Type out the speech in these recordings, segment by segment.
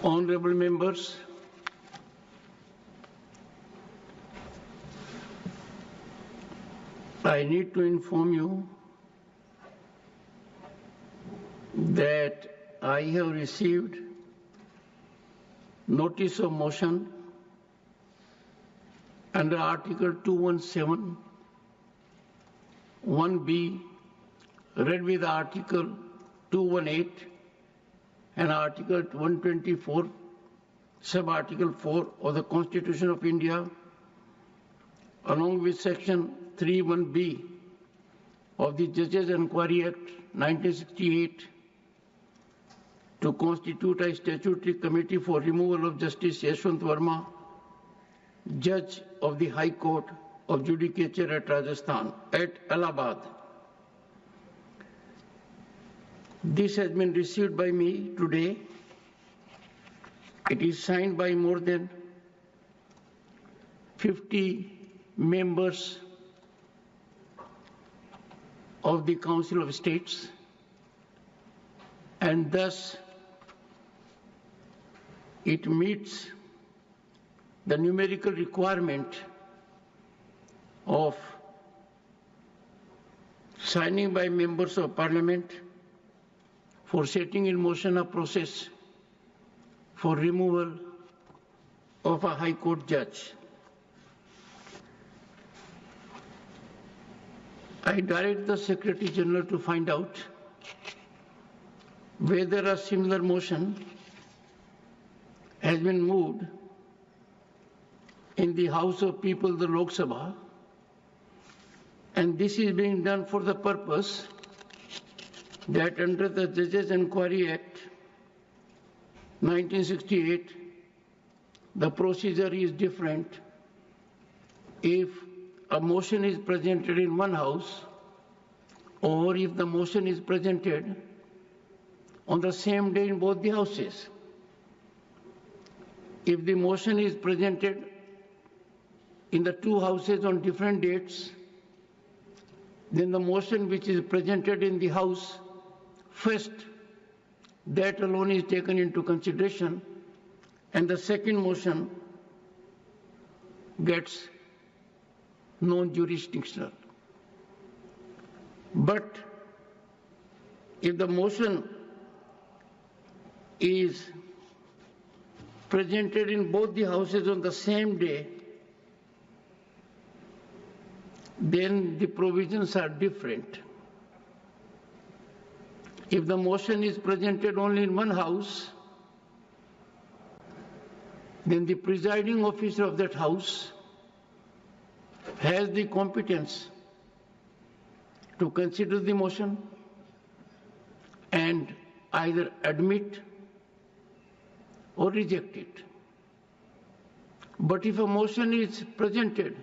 Honorable members, I need to inform you that I have received notice of motion under Article 217, 1B, read with Article 218 and Article 124, Sub-Article 4 of the Constitution of India, along with Section 31B of the Judges Enquiry Act 1968, to constitute a statutory committee for removal of Justice Yashwant Verma, Judge of the High Court of Judicature at Rajasthan, at Allahabad. This has been received by me today. It is signed by more than 50 members of the Council of States, and thus it meets the numerical requirement of signing by members of Parliament for setting in motion a process for removal of a High Court judge. I direct the Secretary General to find out whether a similar motion has been moved in the House of People, the Lok Sabha, and this is being done for the purpose that under the Judges Enquiry Act 1968, the procedure is different if a motion is presented in one house or if the motion is presented on the same day in both the houses. If the motion is presented in the two houses on different dates, then the motion which is presented in the house first, that alone is taken into consideration, and the second motion gets non-jurisdictional. But if the motion is presented in both the houses on the same day, then the provisions are different. If the motion is presented only in one house, then the presiding officer of that house has the competence to consider the motion and either admit or reject it. But if a motion is presented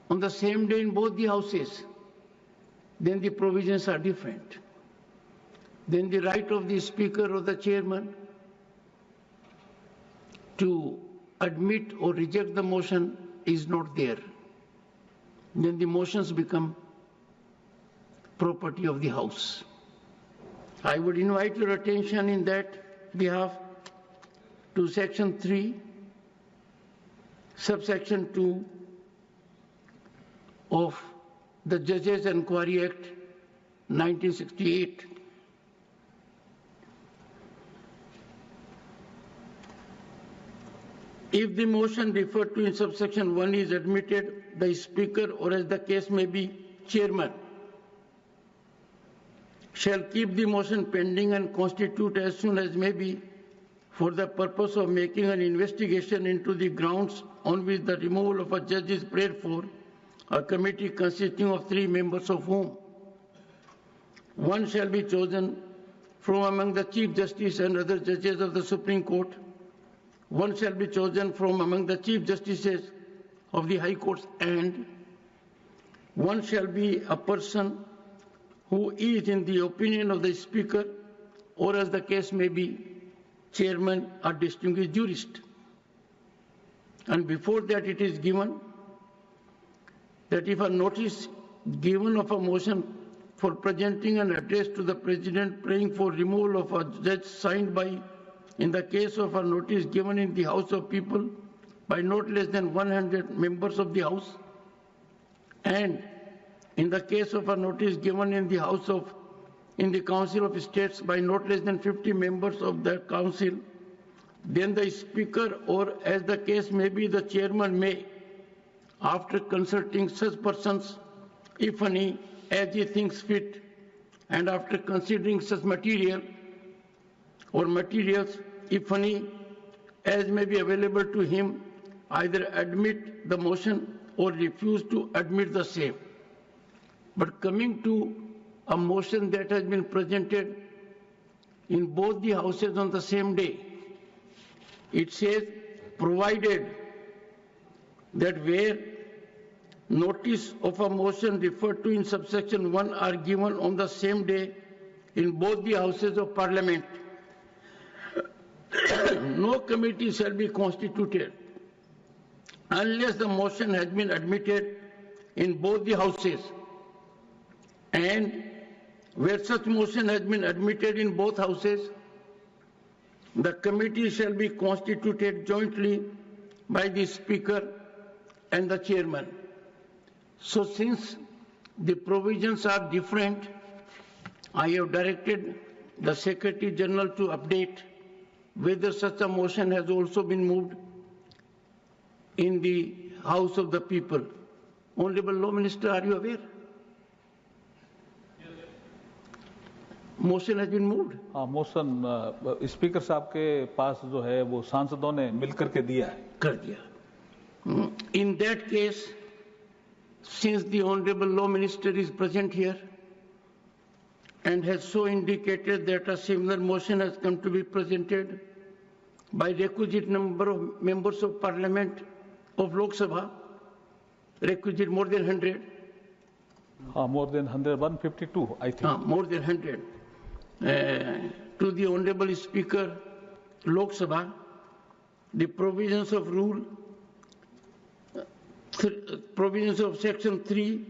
on the same day in both the houses, then the provisions are different. Then the right of the Speaker or the Chairman to admit or reject the motion is not there. Then the motions become property of the House. I would invite your attention in that behalf to Section 3, Subsection 2 of the Judges Enquiry Act 1968. If the motion referred to in subsection 1 is admitted, the Speaker, or as the case may be, Chairman, shall keep the motion pending and constitute as soon as may be for the purpose of making an investigation into the grounds on which the removal of a judge is prayed for, a committee consisting of 3 members of whom one shall be chosen from among the Chief Justice and other judges of the Supreme Court, one shall be chosen from among the Chief Justices of the High Courts, and one shall be a person who is, in the opinion of the Speaker, or as the case may be, Chairman, a distinguished jurist. And before that it is given that if a notice given of a motion for presenting an address to the President praying for removal of a judge signed by in the case of a notice given in the House of People by not less than 100 members of the House, and in the case of a notice given in the Council of States by not less than 50 members of the Council, then the Speaker, or as the case may be, the Chairman may, after consulting such persons, if any, as he thinks fit, and after considering such material or materials, if any, as may be available to him, either admit the motion or refuse to admit the same. But coming to a motion that has been presented in both the houses on the same day, it says, provided that where notice of a motion referred to in subsection 1 are given on the same day in both the houses of Parliament, no committee shall be constituted unless the motion has been admitted in both the houses, and where such motion has been admitted in both houses, the committee shall be constituted jointly by the Speaker and the Chairman. So since the provisions are different, I have directed the Secretary General to update whether such a motion has also been moved in the House of the People. Honorable Law Minister, are you aware? Motion has been moved. हाँ, motion speaker साहब के पास जो है वो सांसदों ने मिलकर के दिया है. कर दिया. In that case, since the Honorable Law Minister is present here and has so indicated that a similar motion has come to be presented by requisite number of members of Parliament of Lok Sabha, requisite more than 100. More than 100, 152, I think. More than 100. To the Honorable Speaker, Lok Sabha, the provisions of provisions of Section 3,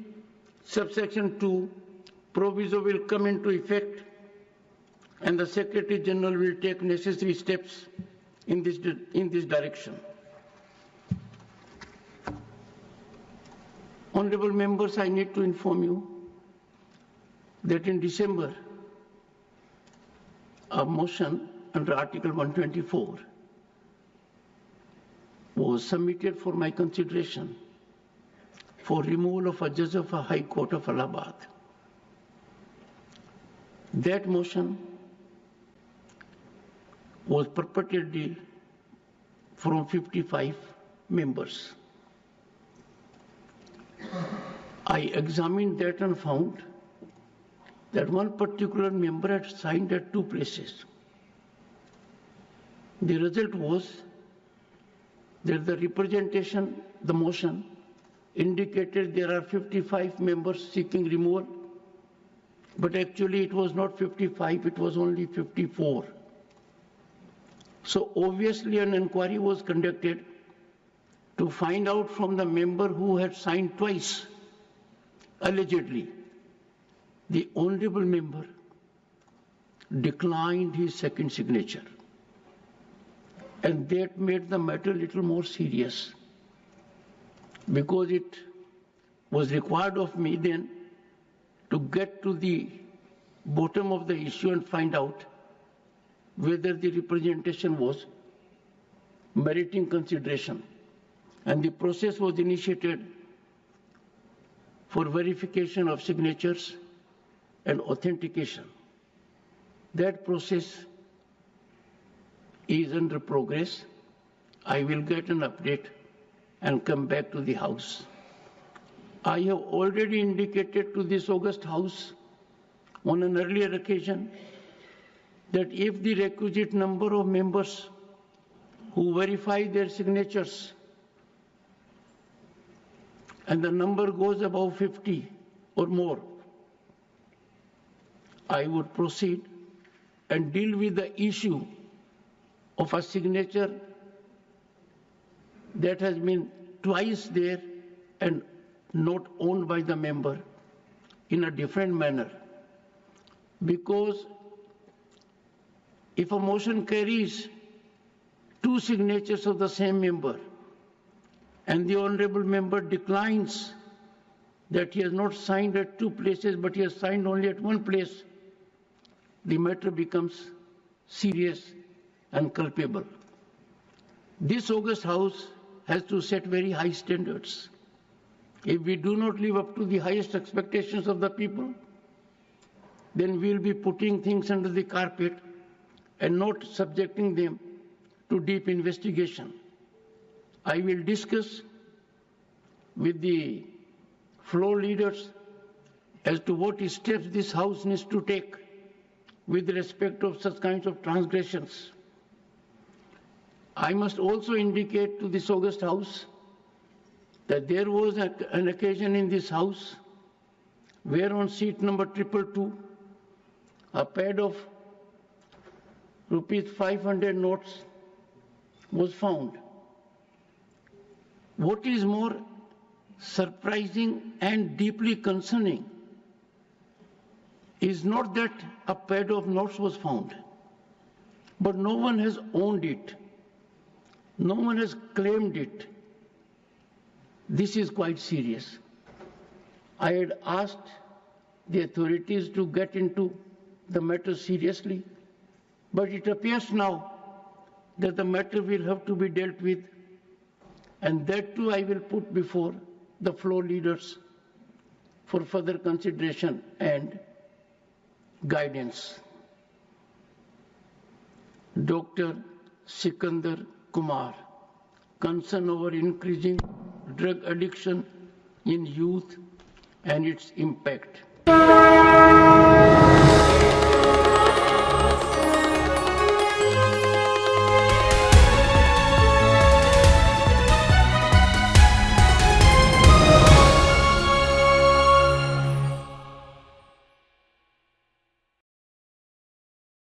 subsection 2, proviso will come into effect, and the Secretary General will take necessary steps in this direction. Honorable members, I need to inform you that in December, a motion under Article 124 was submitted for my consideration for removal of a judge of a High Court of Allahabad. That motion was purportedly from 55 members. I examined that and found that one particular member had signed at two places. The result was that the representation, the motion, indicated there are 55 members seeking removal, but actually it was not 55, it was only 54. So obviously an inquiry was conducted to find out from the member who had signed twice, allegedly. The honorable member declined his second signature, and that made the matter a little more serious, because it was required of me then to get to the bottom of the issue and find out whether the representation was meriting consideration. And the process was initiated for verification of signatures and authentication. That process is under progress. I will get an update and come back to the House. I have already indicated to this august House on an earlier occasion that if the requisite number of members who verify their signatures and the number goes above 50 or more, I would proceed and deal with the issue of a signature that has been twice there and not owned by the member in a different manner. Because if a motion carries two signatures of the same member, and the honorable member declines that he has not signed at two places, but he has signed only at one place, the matter becomes serious and culpable. This august House has to set very high standards. If we do not live up to the highest expectations of the people, then we will be putting things under the carpet and not subjecting them to deep investigation. I will discuss with the floor leaders as to what steps this House needs to take with respect of such kinds of transgressions. I must also indicate to this august House that there was an occasion in this House where on seat number 222, a pad of ₹500 notes was found. What is more surprising and deeply concerning is not that a pad of notes was found, but no one has owned it. No one has claimed it. This is quite serious. I had asked the authorities to get into the matter seriously, but it appears now that the matter will have to be dealt with, and that too I will put before the floor leaders for further consideration and guidance. Dr. Sikandar Kumar, concern over increasing drug addiction in youth and its impact.